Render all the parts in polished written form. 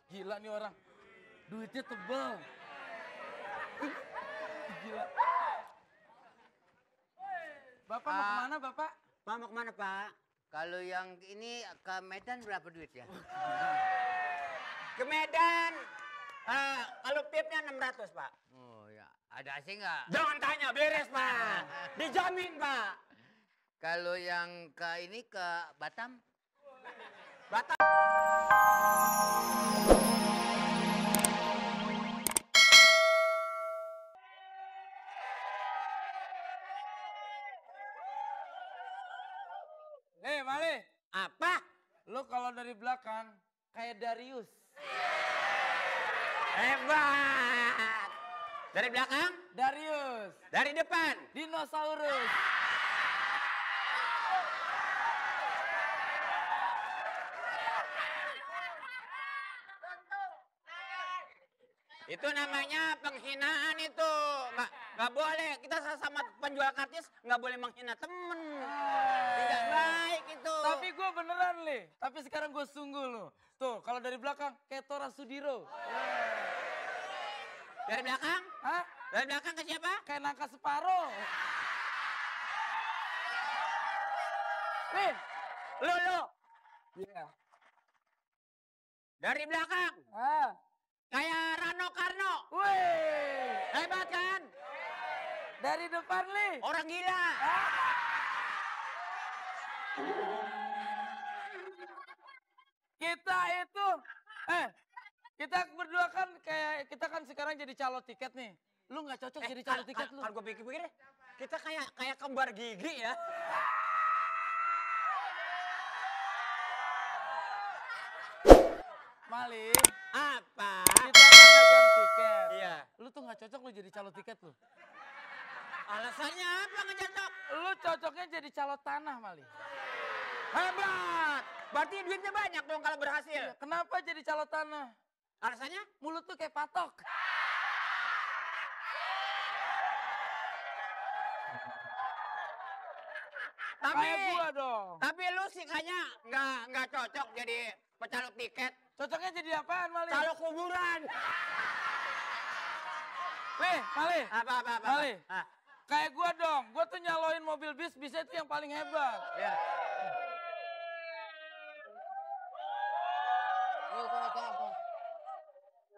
Gila nih orang. Duitnya tebal. Gila. Bapak mau kemana, Bapak? Pak mau kemana, Pak? Kalau yang ini ke Medan berapa duit ya? Ke Medan. Kalau tipnya 600, Pak. Oh ya, ada AC nggak? Jangan tanya, beres, Pak. Dijamin, Pak. Kalau yang ke ini ke Batam? Batam. Mali. Apa? Lo kalau dari belakang kayak Darius. Hebat. Dari belakang? Darius. Dari depan? Dinosaurus. Itu namanya penghinaan itu. Nggak boleh. Kita sama penjual kartis nggak boleh menghina temen. Tidak baik itu. Tapi gue beneran, Li. Tapi sekarang gue sungguh lo. Tuh, kalau dari belakang kayak Tora Sudiro. Dari belakang? Hah? Dari belakang ke siapa? Kayak nangka separo. Nih, Lu. iya. Dari belakang. Kayak Rano Karno. Wih, Hebat kan? dari depan, Li. Orang gila. Kita itu, kita berdua kan kayak, kita kan sekarang jadi calo tiket nih. Lu nggak cocok jadi calo tiket lu. Kalau gue pikir-pikir deh, kita kayak kembar gigi ya. Mali, Apa? kita kan dagang tiket. Iya. Lu tuh nggak cocok lu jadi calo tiket lu. Alasannya apa ngejocok? Lu cocoknya jadi calo tanah, Mali. Hebat. Berarti duitnya banyak dong kalau berhasil. Kenapa jadi calo tanah? Alasannya? Mulut tuh kayak patok. Kayak gua dong. Tapi lu sih kayaknya nggak cocok jadi pecalok tiket. Cocoknya jadi apaan, Mali? Calo kuburan. Mali. Apa? Mali. Ah, Kayak gua dong. Gua tuh nyaloin mobil bis, bisa itu yang paling hebat. ya.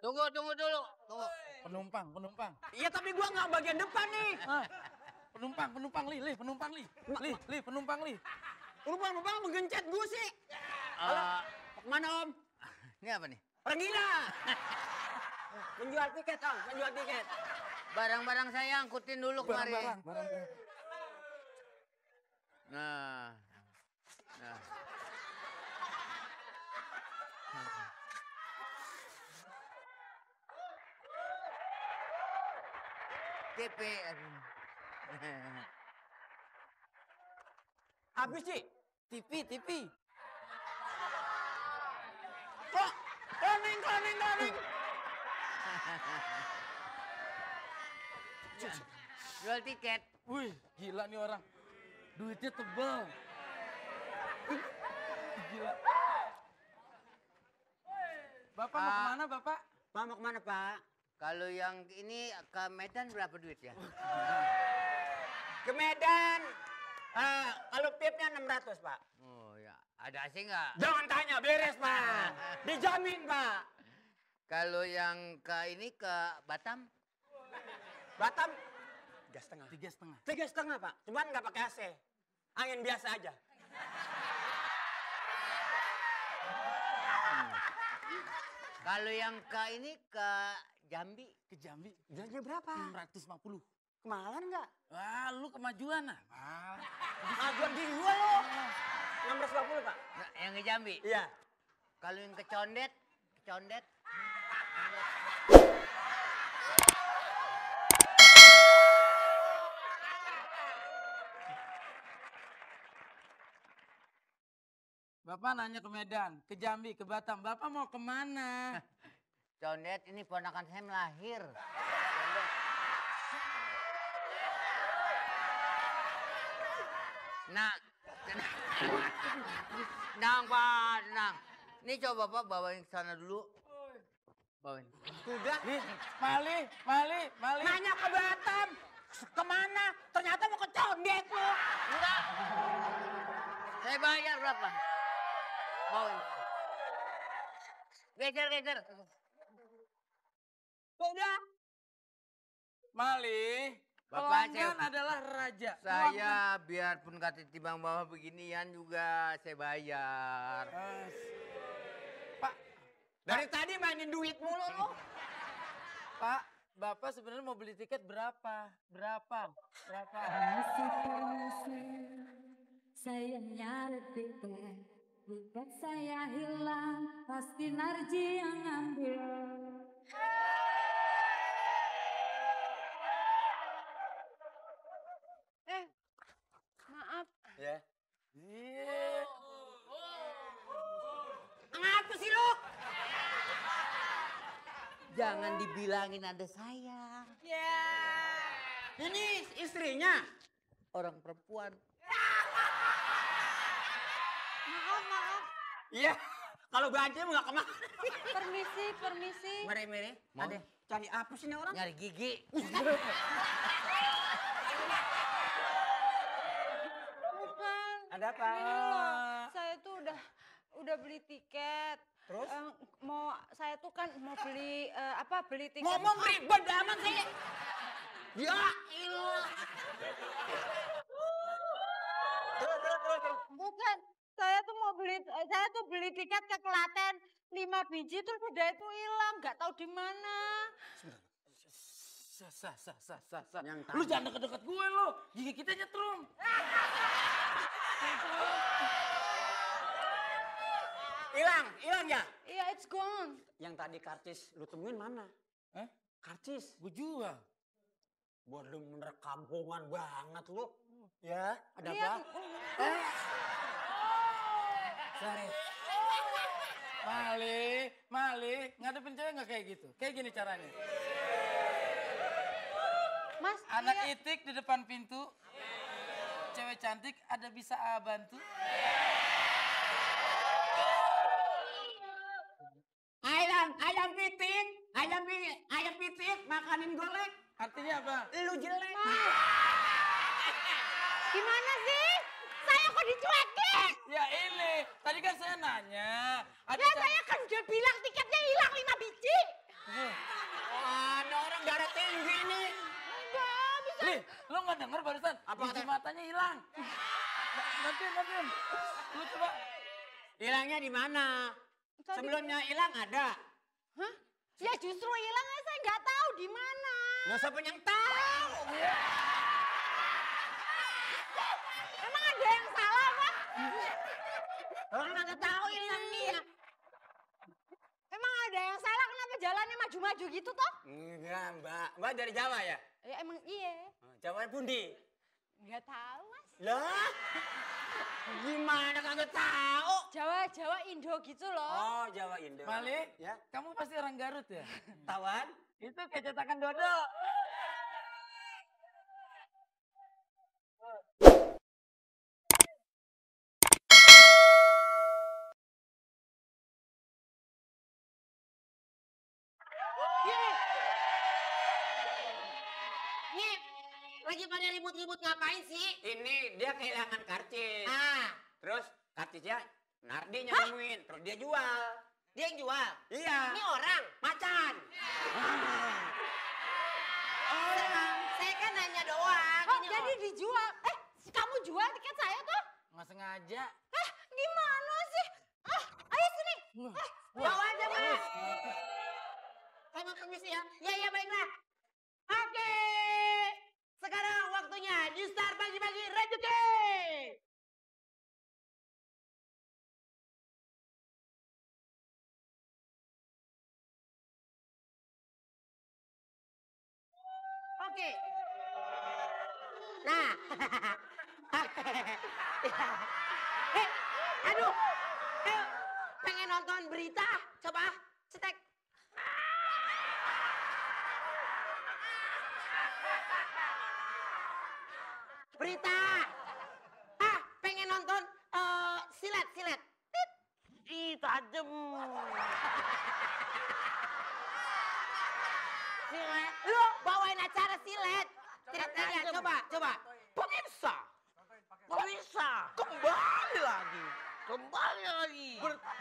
Tunggu dulu. Tunggu. Penumpang. Iya tapi gua nggak bagian depan nih. Penumpang, Li, penumpang, Li. Lupa menggencet gua sih. Kemana Om? Ini apa nih? Orang gila. Menjual tiket Om, menjual tiket. Barang-barang saya angkutin dulu kemari. Barang. Nah. TP. Habis sih. TV. Kok? Koning. Jual tiket. Wih, gila nih orang. Duitnya tebal. Gila. Bapak mau kemana, Bapak? Pak mau kemana Pak? Kalau yang ini ke Medan berapa duit ya? Ke Medan. Kalau tipnya 600 Pak. Oh ya, ada AC nggak? Jangan tanya, beres Pak. Dijamin Pak. Kalau yang ke ini ke Batam? Batam 3,5. 3,5. 3,5 Pak. Cuman nggak pakai AC. Angin biasa aja. Kalau yang ke ini ke Jambi? Ke Jambi. Jalannya berapa? 650. Kemahalan nggak? Wah, lu kemajuan ah. Majuan di gua lo. 650 Pak. Nah, yang ke Jambi? Iya. Kalau yang ke Condet? Bapak nanya ke Medan, ke Jambi, ke Batam. Bapak mau kemana? Condet ini ponakan saya melahir. Nah, tenang Pak, tenang. Ini coba Bapak bawain ke sana dulu. Bawain. Sudah. Nih, Mali. Nanya ke Batam. Kemana? Ternyata mau ke Condet lo. Enggak. Saya bayar berapa? Bawain. Geser. Sudah. Mali, Bapak, pelanggan adalah raja. Saya biarpun kata timbang bawah beginian juga saya bayar. Pak, Dari tadi mainin duit mulu lo. Pak, Bapak sebenarnya mau beli tiket berapa? Saya nyari tiket saya hilang, pasti Narji yang ngambil. Maaf, Ya. Iya. Ngapa sih lo? Jangan dibilangin ada saya. Ya. Ini istrinya. Orang perempuan. maaf. Iya. Kalau banci nggak kemana. Permisi. Mere. Mau? Ada. Cari apa sih ini orang? Nyari gigi. Bukan. Ada apa? Ini loh, saya tuh udah beli tiket. Terus? Saya tuh kan mau beli beli tiket. Ngomong ribet amat sih. Ya ilah. Terus. Bukan. Saya tuh beli tiket ke Klaten 5 biji terus udah itu hilang, nggak tahu di mana. Sah. Yang Lu tadi. jangan deket-deket gue lu. Gigi kita nyetrum. Hilang ya? Iya, it's gone. Yang tadi karcis lu temuin mana? Hah? Karcis. Gue jual. Bener-bener kampungan banget lu. Ya, ada Iya. apa? Sorry. Mali, ngadepin cewek nggak kayak gitu. Kayak gini caranya. Mas, Anak iya. itik di depan pintu. Cewek cantik, ada bisa bantu. Ayam pitik, makanin golek. Artinya apa? Lu jelek. Gimana sih? Saya kok dicuekin? Ya ini, tadi kan saya nanya. Ada Ya saya kan udah bilang tiketnya hilang 5 biji. Wah, ada orang darah tinggi nih. Enggak, bisa. Nih, lo nggak denger barusan? Apa Biji kata? matanya hilang. Nanti. Lu coba. Hilangnya di mana? Tadi- Sebelumnya hilang ada. Hah? Ya justru hilangnya saya nggak tahu di mana. Nah, siapa yang tahu? Emang ada yang salah, Pak? Orang nggak tahu hilang dia. Emang ada yang salah kenapa jalannya maju-maju gitu toh? Enggak, Mbak. Mbak dari Jawa ya? Ya emang iya. Jawa Bundi. Nggak tahu, Mas. Lah? Gimana kagak tahu? Jawa Indo gitu loh. Oh, Jawa Indo. Mali, Ya, kamu pasti orang Garut ya? tawan. Itu kayak cetakan dodo. Nih, lagi pada ribut-ribut ngapain sih? Ini dia kehilangan karcis. Ah, Terus karcisnya Nardi yang nemuin. Terus dia jual. dia yang jual. Iya. Ini orang. Macan. Saya kan nanya doang. Oh, Ini jadi dijual. Kamu jual tiket saya tuh? Nggak sengaja. Gimana sih? Ayo sini. bawa aja, Mas. Saya permisi ya. Iya, baiklah. Oke. Sekarang waktunya New Star pagi-pagi rezeki. Oke. Nah. Aduh. Ayo, pengen nonton berita? Coba, cetek. Berita. Pengen nonton silet. Tit. Ih, tajem. Silet. Lu bawain acara silet. Ceritanya coba. Pemirsa, kembali lagi.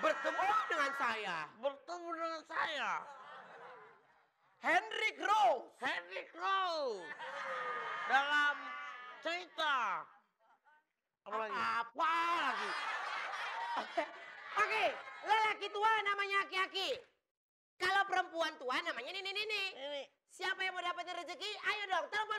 Bertemu dengan saya. Bertemu dengan saya, Hendrik Rose. Hendrik Rowe. Dalam cerita. Apa lagi? Apa lagi? Oke, lelaki tua namanya aki-aki. Kalau perempuan tua namanya nini-nini. Siapa yang mau dapetin rezeki? Ayo dong, telepon.